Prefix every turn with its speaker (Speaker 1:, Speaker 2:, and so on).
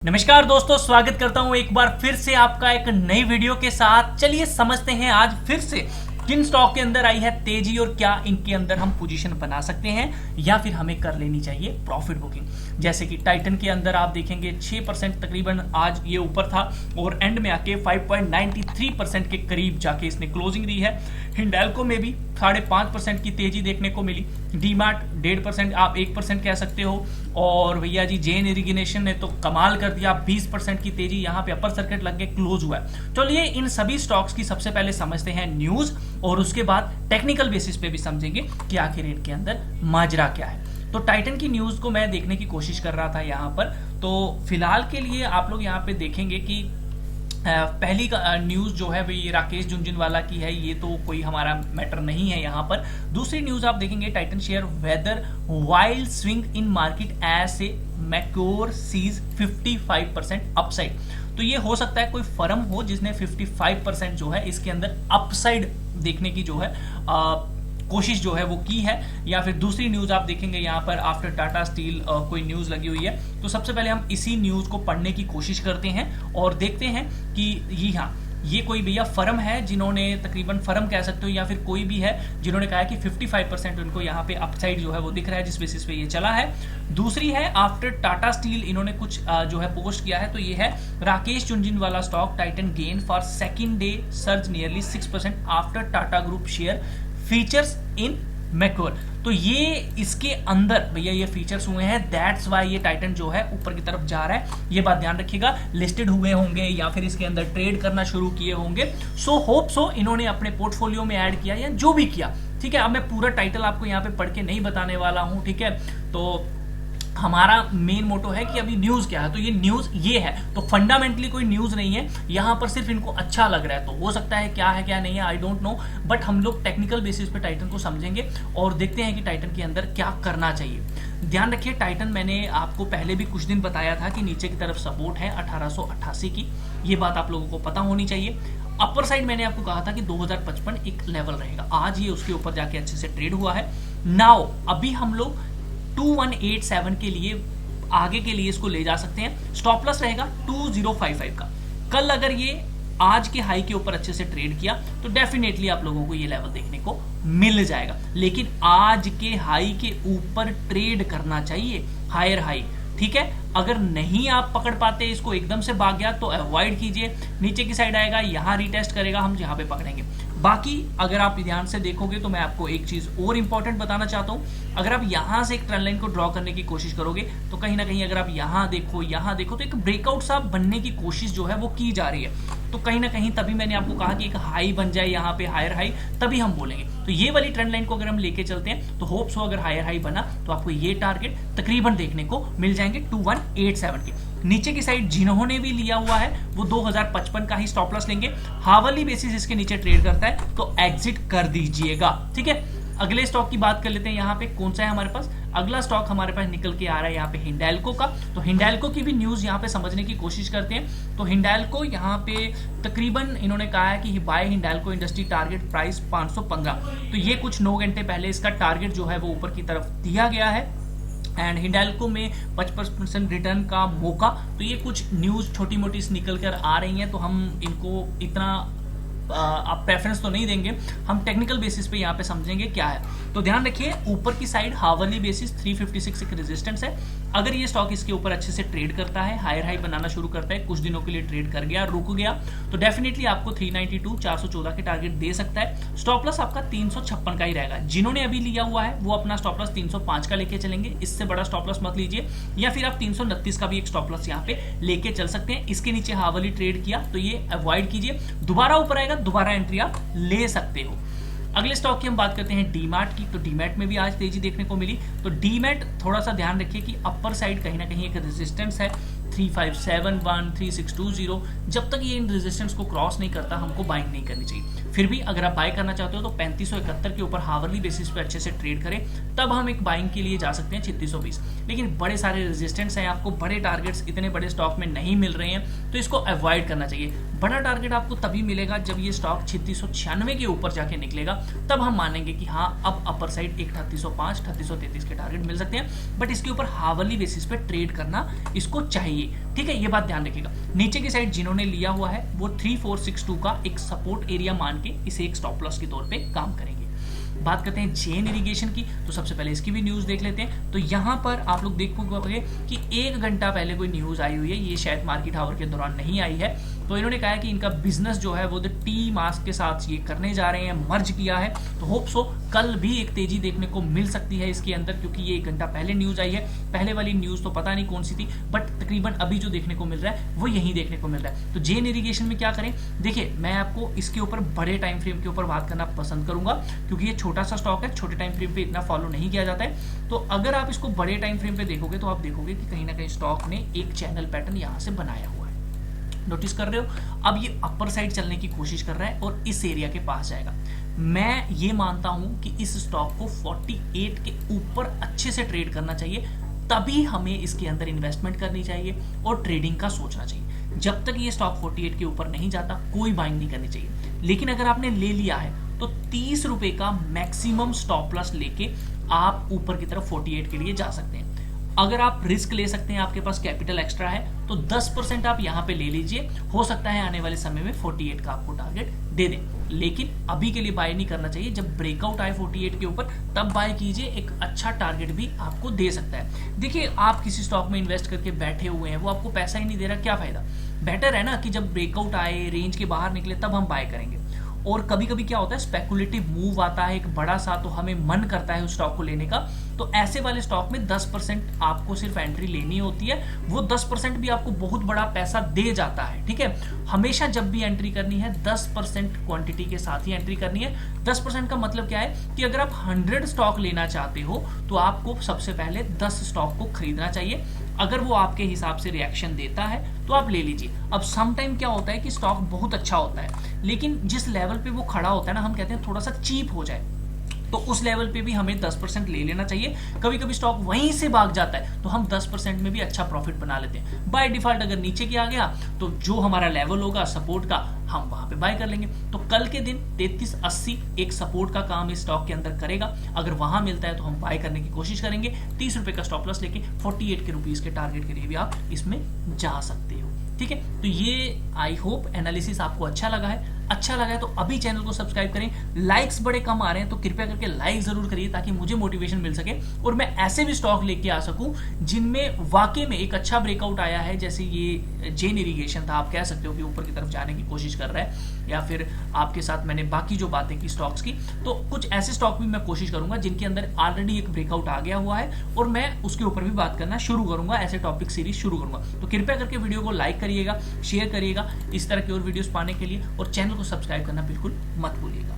Speaker 1: नमस्कार दोस्तों, स्वागत करता हूं एक बार फिर से आपका एक नई वीडियो के साथ। चलिए समझते हैं आज फिर से किन स्टॉक के अंदर आई है तेजी और क्या इनके अंदर हम पोजीशन बना सकते हैं या फिर हमें कर लेनी चाहिए प्रॉफिट बुकिंग। जैसे कि टाइटन के अंदर आप देखेंगे 6% तकरीबन आज ये ऊपर था और एंड में आके 5.93% के करीब जाके इसने क्लोजिंग दी है। हिंडाल्को में भी 5.5% की तेजी देखने को मिली। डीमार्ट 1.5%, आप 1% कह सकते हो। और भैया जी जेन इरिगेशन ने तो कमाल कर दिया, 20% की तेजी, यहाँ पे अपर सर्किट लग के क्लोज हुआ है। चलिए इन सभी स्टॉक्स की सबसे पहले समझते हैं न्यूज और उसके बाद टेक्निकल बेसिस पे भी समझेंगे कि आखिर इनके अंदर माजरा क्या है। तो टाइटन की न्यूज को मैं देखने की कोशिश कर रहा था यहाँ पर। तो फिलहाल के लिए आप लोग यहाँ पे देखेंगे कि पहली न्यूज जो है ये राकेश झुनझुनवाला की है, ये तो कोई हमारा मैटर नहीं है यहाँ पर। दूसरी न्यूज आप देखेंगे Titan share weather wild swing in market as a mature sees 55% upside. तो ये हो सकता है कोई फर्म हो जिसने 55% जो है इसके अंदर अपसाइड देखने की जो है कोशिश जो है वो की है। या फिर दूसरी न्यूज आप देखेंगे यहाँ पर आफ्टर टाटा स्टील कोई न्यूज लगी हुई है। तो सबसे पहले हम इसी न्यूज को पढ़ने की कोशिश करते हैं और देखते हैं कि ये कोई भैया फर्म है जिन्होंने तकरीबन फर्म कह सकते हो या फिर कोई भी है जिन्होंने कहा है कि 55% उनको यहाँ पे अपसाइड जो है वो दिख रहा है, जिस बेसिस पे ये चला है। दूसरी है आफ्टर टाटा स्टील इन्होंने कुछ जो है पोस्ट किया है, तो ये है Rakesh Jhunjhunwala stock Titan gain for second day surge nearly 6% after Tata group share features in Macquarie. तो ये इसके अंदर भैया ये फीचर्स हुए हैं, दैट्स वाई ये टाइटन जो है ऊपर की तरफ जा रहा है। ये बात ध्यान रखिएगा, लिस्टेड हुए होंगे या फिर इसके अंदर ट्रेड करना शुरू किए होंगे। सो होप सो इन्होंने अपने पोर्टफोलियो में ऐड किया या जो भी किया, ठीक है। अब मैं पूरा टाइटल आपको यहाँ पे पढ़ के नहीं बताने वाला हूँ, ठीक है। तो हमारा मेन मोटो है कि अभी न्यूज क्या है, तो ये न्यूज ये है। तो फंडामेंटली कोई न्यूज नहीं है यहाँ पर, सिर्फ इनको अच्छा लग रहा है। तो हो सकता है क्या है क्या नहीं है, आई डोंट नो, बट हम लोग टेक्निकल बेसिस पे टाइटन को समझेंगे और देखते हैं कि टाइटन के अंदर क्या करना चाहिए। ध्यान रखिए टाइटन मैंने आपको पहले भी कुछ दिन बताया था कि नीचे की तरफ सपोर्ट है 1888 की, ये बात आप लोगों को पता होनी चाहिए। अपर साइड मैंने आपको कहा था कि 2055 एक लेवल रहेगा, आज ये उसके ऊपर जाके अच्छे से ट्रेड हुआ है। नाउ अभी हम लोग 2187 के लिए आगे के लिए इसको ले जा सकते हैं। स्टॉप लॉस रहेगा 2055 का। कल अगर ये आज के हाई के ऊपर अच्छे से ट्रेड किया तो डेफिनेटली आप लोगों को ये लेवल देखने को मिल जाएगा, लेकिन आज के हाई के ऊपर ट्रेड करना चाहिए, हायर हाई, ठीक है। अगर नहीं आप पकड़ पाते इसको, एकदम से भाग गया तो अवॉइड कीजिए। नीचे की साइड आएगा, यहां रिटेस्ट करेगा, हम यहां पे पकड़ेंगे। बाकी अगर आप ध्यान से देखोगे तो मैं आपको एक चीज और इंपॉर्टेंट बताना चाहता हूं। अगर आप यहां से एक ट्रेंड लाइन को ड्रॉ करने की कोशिश करोगे तो कहीं ना कहीं अगर आप यहां देखो तो एक ब्रेकआउट सा बनने की कोशिश जो है वो की जा रही है। तो कहीं ना कहीं तभी मैंने आपको कहा कि एक हाई बन जाए यहाँ पे, हायर हाई, तभी हम बोलेंगे। तो ये वाली ट्रेंड लाइन को अगर हम लेके चलते हैं तो होप्स हो अगर हायर हाई बना तो आपको ये टारगेट तकरीबन देखने को मिल जाएंगे 2187 के। नीचे की साइड जिन्होंने भी लिया हुआ है वो 2055 का ही स्टॉप लॉस लेंगे। हावरली बेसिस इसके नीचे ट्रेड करता है तो एग्जिट कर दीजिएगा, ठीक है। अगले स्टॉक की बात कर लेते हैं। यहाँ पे कौन सा है हमारे पास अगला स्टॉक, हमारे पास निकल के आ रहा है यहाँ पे हिंडाल्को का। तो हिंडाल्को की भी न्यूज यहाँ पे समझने की कोशिश करते हैं। तो हिंडाल्को यहाँ पे तकरीबन इन्होंने कहा है कि buy Hindalco industry target price 515। तो ये कुछ 9 घंटे पहले इसका टारगेट जो है वो ऊपर की तरफ दिया गया है एंड हिंडाल्को में 55% रिटर्न का मौका। तो ये कुछ न्यूज छोटी मोटी निकल कर आ रही हैं, तो हम इनको इतना आप प्रेफरेंस तो नहीं देंगे, हम टेक्निकल बेसिस पे यहाँ पे समझेंगे क्या है। तो ध्यान रखिए ऊपर की साइड हावरली बेसिस 356 एक रेजिस्टेंस है। अगर ये स्टॉक इसके ऊपर अच्छे से ट्रेड करता है, हायर हाई बनाना शुरू करता है, कुछ दिनों के लिए ट्रेड कर गया, रुक गया, तो डेफिनेटली आपको 392 414 के टारगेट दे सकता है। स्टॉप लॉस आपका 356 का ही रहेगा। जिन्होंने अभी लिया हुआ है वो अपना स्टॉप लॉस 305 का लेके चलेंगे, इससे बड़ा स्टॉप लॉस मत लीजिए। या फिर आप 329 का भी एक स्टॉप लॉस यहाँ पे लेके चल सकते हैं। इसके नीचे हावरली ट्रेड किया तो ये अवॉइड कीजिए, दोबारा ऊपर आएगा, दोबारा एंट्री आप ले सकते हो। अगले स्टॉक की हम बात करते हैं डीमार्ट की। तो डीमैट में भी आज तेजी देखने को मिली। तो डीमैट थोड़ा सा ध्यान रखिए कि अपर साइड कहीं ना कहीं एक रेजिस्टेंस है 3571 3620। जब तक ये इन रेजिस्टेंस को क्रॉस नहीं करता हमको बाइंग नहीं करनी चाहिए। फिर भी अगर आप बाय करना चाहते हो तो 3571 के ऊपर हावरली बेसिस पे अच्छे से ट्रेड करें, तब हम एक बाइंग के लिए जा सकते हैं 3620। लेकिन बड़े सारे रेजिस्टेंस हैं, आपको बड़े टारगेट्स इतने बड़े स्टॉक में नहीं मिल रहे हैं, तो इसको अवॉइड करना चाहिए। बड़ा टारगेट आपको तभी मिलेगा जब ये स्टॉक 3696 के ऊपर जाके निकलेगा, तब हम मानेंगे कि हाँ अब अपर साइड एक 3805 3833 के टारगेट मिल सकते हैं, बट इसके ऊपर हावरली बेसिस पे ट्रेड करना इसको चाहिए, ठीक है, ये बात ध्यान रखिएगा। नीचे की साइड जिन्होंने लिया हुआ है वो 3462 का एक सपोर्ट एरिया मान के इसे एक स्टॉप लॉस के तौर पे काम करेंगे। बात करते हैं जेन इरिगेशन की, तो सबसे पहले इसकी भी न्यूज़ देख लेते हैं। तो यहाँ पर आप लोग देखोगे कि 1 घंटा पहले कोई न्यूज़ आई हुई है, ये शायद मार्केट आवर के दौरान नहीं आई है। तो इन्होंने कहा है कि इनका बिजनेस जो है वो टी मास्क के साथ ये करने जा रहे हैं, मर्ज किया है। तो होप सो कल भी एक तेजी देखने को मिल सकती है इसके अंदर, क्योंकि ये 1 घंटा पहले न्यूज़ आई है। पहले वाली न्यूज़ तो पता नहीं कौन सी थी, बट तकरीबन अभी जो देखने को मिल रहा है वो यही देखने को मिल रहा है। तो जेन इरिगेशन में क्या करें, देखिए मैं आपको इसके ऊपर बड़े टाइम फ्रेम के ऊपर बात करना पसंद करूंगा, क्योंकि ये छोटा सा स्टॉक है, छोटे टाइम फ्रेम पे इतना फॉलो नहीं किया जाता है। तो अगर आप इसको बड़े टाइम फ्रेम पे देखोगे तो आप देखोगे कि कहीं ना कहीं स्टॉक ने एक चैनल पैटर्न यहाँ से बनाया हुआ है, नोटिस कर रहे हो। अब ये अपर साइड चलने की कोशिश कर रहा है और इस एरिया के पास जाएगा। मैं ये मानता हूं कि इस स्टॉक को 48 के ऊपर अच्छे से ट्रेड करना चाहिए, तभी हमें इसके अंदर इन्वेस्टमेंट करनी चाहिए और ट्रेडिंग का सोचना चाहिए। जब तक ये स्टॉक 48 के ऊपर नहीं जाता कोई बाइंग नहीं करनी चाहिए। लेकिन अगर आपने ले लिया है तो 30 रुपए का मैक्सिमम स्टॉप लॉस लेके आप ऊपर की तरफ 48 के लिए जा सकते हैं। अगर आप रिस्क ले सकते हैं, आपके पास कैपिटल एक्स्ट्रा है, तो 10% आप यहां पे ले लीजिए। हो सकता है आने वाले समय में 48 का आपको टारगेट दे दें, लेकिन अभी के लिए बाय नहीं करना चाहिए। जब ब्रेकआउट आए 48 के ऊपर तब बाय कीजिए, एक अच्छा टारगेट भी आपको दे सकता है। देखिए आप किसी स्टॉक में इन्वेस्ट करके बैठे हुए हैं, वो आपको पैसा ही नहीं दे रहा, क्या फायदा। बेटर है ना कि जब ब्रेकआउट आए, रेंज के बाहर निकले, तब हम बाय करेंगे। और कभी कभी क्या होता है, स्पेकुलेटिव मूव आता है एक बड़ा सा, तो हमें मन करता है उस स्टॉक को लेने का। तो ऐसे वाले स्टॉक में 10% आपको सिर्फ एंट्री लेनी होती है, वो 10% भी आपको बहुत बड़ा पैसा दे जाता है, ठीक है। हमेशा जब भी एंट्री करनी है 10% क्वांटिटी के साथ ही एंट्री करनी है। 10% का मतलब क्या है कि अगर आप 100 स्टॉक लेना चाहते हो तो आपको सबसे पहले 10 स्टॉक को खरीदना चाहिए। अगर वो आपके हिसाब से रिएक्शन देता है तो आप ले लीजिए। अब सम टाइम क्या होता है कि स्टॉक बहुत अच्छा होता है, लेकिन जिस लेवल पे वो खड़ा होता है ना, हम कहते हैं थोड़ा सा चीप हो जाए, तो उस लेवल पे भी हमें 10% ले लेना चाहिए। कभी कभी स्टॉक वहीं से भाग जाता है तो हम 10% में भी अच्छा प्रॉफिट बना लेते हैं। बाय डिफॉल्ट अगर नीचे की आ गया तो जो हमारा लेवल होगा सपोर्ट का, हम वहां पे बाय कर लेंगे। तो कल के दिन 3380 एक सपोर्ट का काम इस स्टॉक के अंदर करेगा। अगर वहां मिलता है तो हम बाय करने की कोशिश करेंगे। 30 रुपए का स्टॉप लॉस लेके 48 के रुपीज के टारगेट के लिए भी आप इसमें जा सकते हो, ठीक है। तो ये आई होप एनालिसिस आपको अच्छा लगा है। अच्छा लगा है तो अभी चैनल को सब्सक्राइब करें। लाइक्स बड़े कम आ रहे हैं तो कृपया करके लाइक जरूर करिए, ताकि मुझे मोटिवेशन मिल सके और मैं ऐसे भी स्टॉक लेके आ सकूं जिनमें वाकई में एक अच्छा ब्रेकआउट आया है। जैसे ये जेन इरिगेशन था, आप कह सकते हो कि ऊपर की तरफ जाने की कोशिश कर रहा है, या फिर आपके साथ मैंने बाकी जो बातें की स्टॉक्स की, तो कुछ ऐसे स्टॉक भी मैं कोशिश करूंगा जिनके अंदर ऑलरेडी एक ब्रेकआउट आ गया हुआ है और मैं उसके ऊपर भी बात करना शुरू करूंगा, ऐसे टॉपिक सीरीज शुरू करूंगा। तो कृपया करके वीडियो को लाइक करिएगा, शेयर करिएगा इस तरह की और वीडियोस पाने के लिए, और चैनल को सब्सक्राइब करना बिल्कुल मत भूलिएगा।